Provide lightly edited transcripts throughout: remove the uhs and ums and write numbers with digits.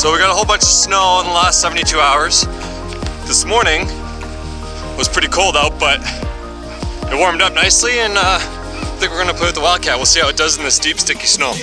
So we got a whole bunch of snow in the last 72 hours. This morning was pretty cold out, but it warmed up nicely, and I think we're gonna play with the Wildcat. We'll see how it does in this deep, sticky snow.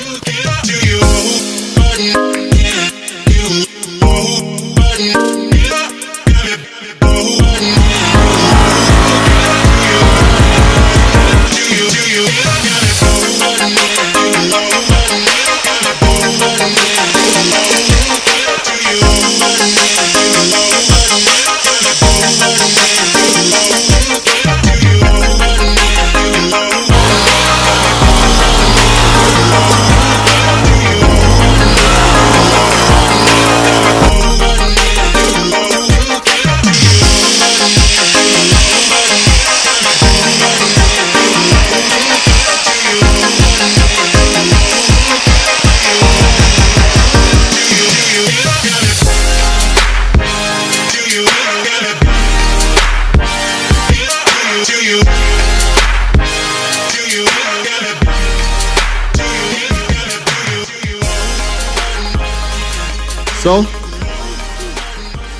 So,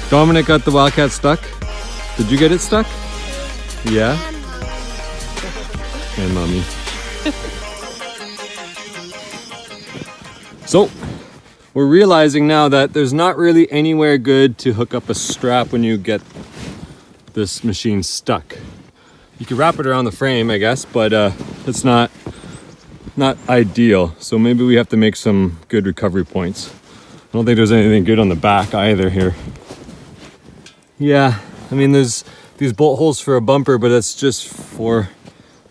Dominic got the Wildcat stuck. Did you get it stuck? Yeah? And mommy. So, we're realizing now that there's not really anywhere good to hook up a strap when you get this machine stuck. You can wrap it around the frame, I guess, but it's not ideal. So maybe we have to make some good recovery points. I don't think there's anything good on the back either here. Yeah, I mean, there's these bolt holes for a bumper, but that's just for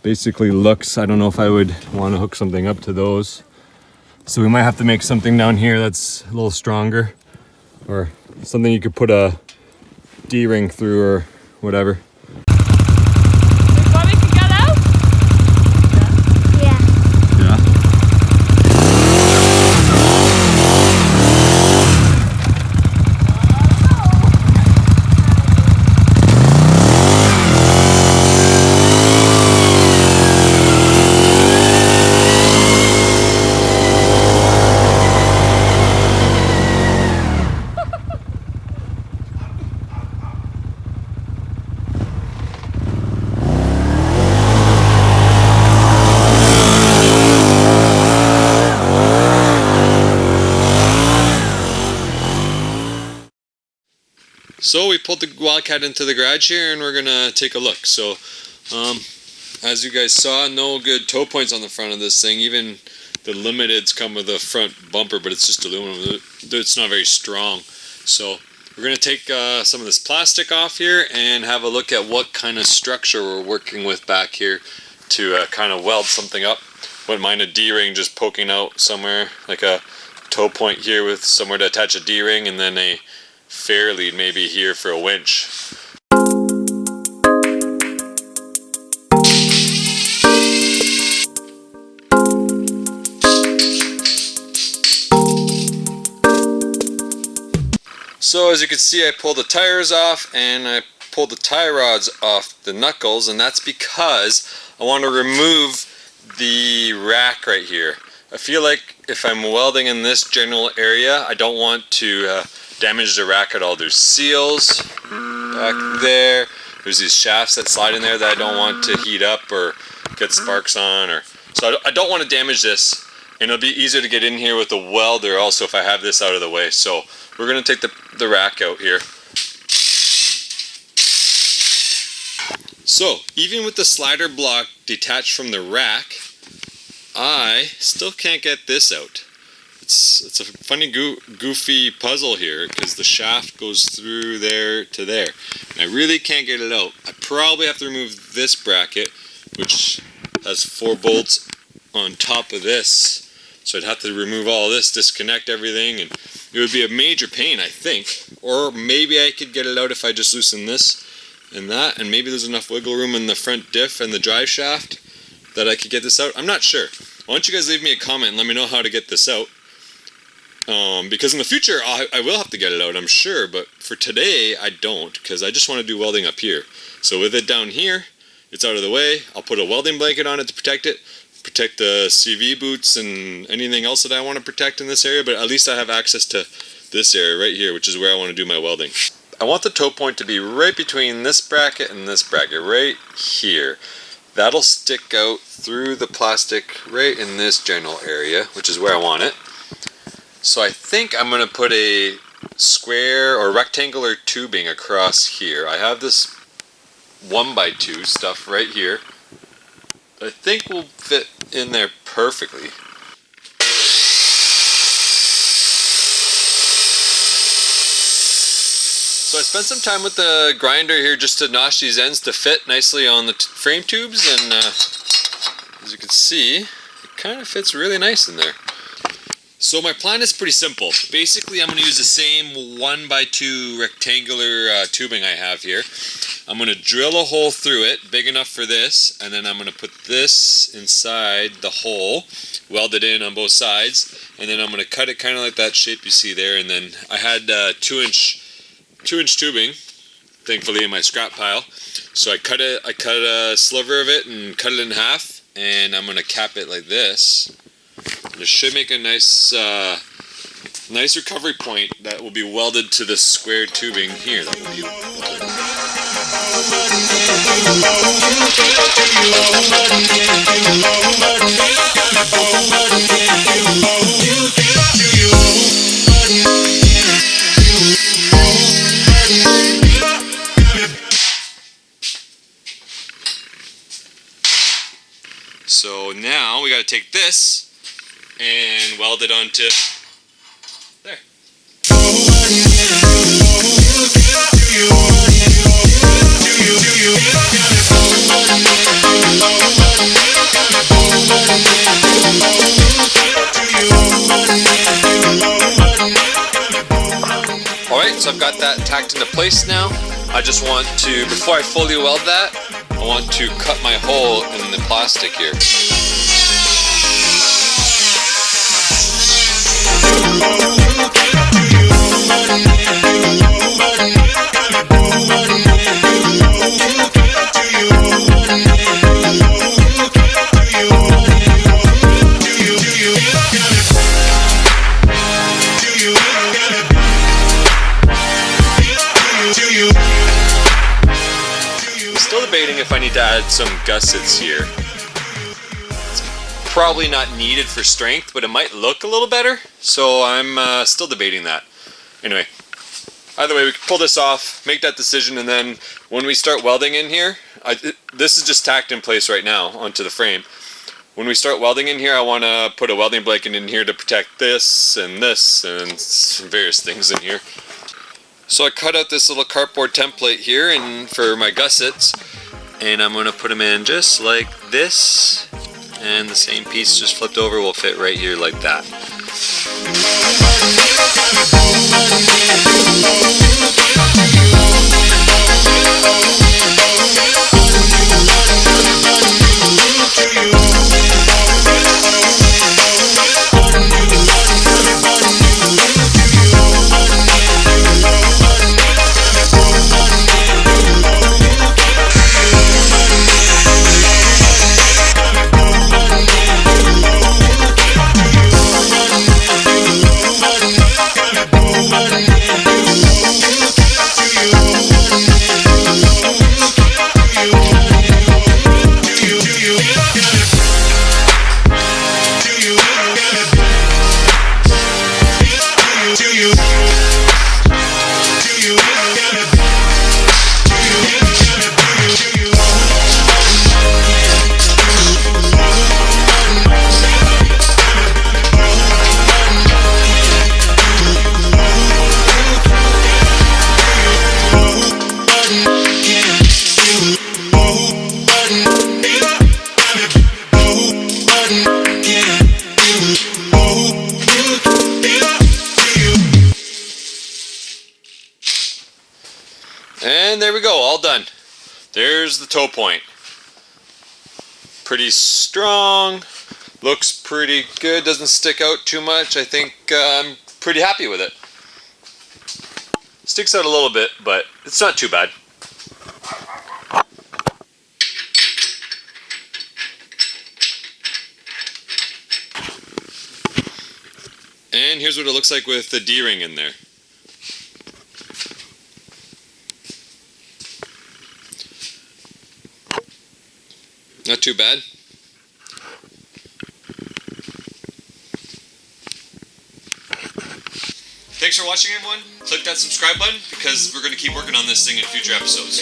basically looks. I don't know if I would want to hook something up to those. So we might have to make something down here that's a little stronger, or something you could put a D-ring through or whatever. Bobby can get out? Yeah. Yeah. So we pulled the Wildcat into the garage here, and we're gonna take a look. So as you guys saw, no good toe points on the front of this thing. Even the limiteds come with a front bumper, but it's just aluminum. It's not very strong. So we're gonna take some of this plastic off here and have a look at what kind of structure we're working with back here to kind of weld something up. Wouldn't mind a D-ring just poking out somewhere, like a toe point here with somewhere to attach a D-ring, and then a fair lead maybe here for a winch. So as you can see, I pulled the tires off and I pulled the tie rods off the knuckles, and that's because I want to remove the rack right here. I feel like if I'm welding in this general area, I don't want to damage the rack at all. There's seals back there. There's these shafts that slide in there that I don't want to heat up or get sparks on, so I don't want to damage this. And it'll be easier to get in here with the welder also if I have this out of the way. So we're going to take the rack out here. So even with the slider block detached from the rack, I still can't get this out. It's a funny goofy puzzle here, because the shaft goes through there to there, and I really can't get it out. I probably have to remove this bracket, which has 4 bolts on top of this, so I'd have to remove all this, disconnect everything, and it would be a major pain, I think. Or maybe I could get it out if I just loosen this and that, and maybe there's enough wiggle room in the front diff and the drive shaft that I could get this out. I'm not sure. Why don't you guys leave me a comment and let me know how to get this out. Because in the future I will have to get it out, I'm sure, but for today I don't, because I just want to do welding up here. So with it down here, it's out of the way. I'll put a welding blanket on it to protect it, protect the CV boots and anything else that I want to protect in this area, but at least I have access to this area right here, which is where I want to do my welding. I want the toe point to be right between this bracket and this bracket, right here. That'll stick out through the plastic right in this general area, which is where I want it. So I think I'm going to put a square or rectangular tubing across here. I have this 1x2 stuff right here. I think will fit in there perfectly. So I spent some time with the grinder here just to notch these ends to fit nicely on the frame tubes, and as you can see, it kind of fits really nice in there. So my plan is pretty simple. Basically, I'm going to use the same 1x2 rectangular tubing I have here. I'm going to drill a hole through it, big enough for this, and then I'm going to put this inside the hole, weld it in on both sides, and then I'm going to cut it kind of like that shape you see there. And then I had 2-inch tubing, thankfully, in my scrap pile. So I cut a sliver of it and cut it in half, and I'm going to cap it like this. It should make a nice recovery point that will be welded to the square tubing here. That will be welded. So now we got to take this and weld it onto there. Alright, so I've got that tacked into place now. I just want to, before I fully weld that, I want to cut my hole in the plastic here. I'm still debating if I need to add some gussets here. Probably not needed for strength, but it might look a little better, so I'm still debating that. Anyway, either way, we can pull this off, make that decision, and then when we start welding in here, this is just tacked in place right now onto the frame. When we start welding in here, I want to put a welding blanket in here to protect this and some various things in here. So I cut out this little cardboard template here and for my gussets, and I'm going to put them in just like this. And the same piece just flipped over will fit right here like that. And there we go, all done. There's the toe point. Pretty strong, looks pretty good, doesn't stick out too much. I think I'm pretty happy with it. Sticks out a little bit, but it's not too bad. And here's what it looks like with the D-ring in there. Not too bad. Thanks for watching, everyone. Click that subscribe button because we're going to keep working on this thing in future episodes.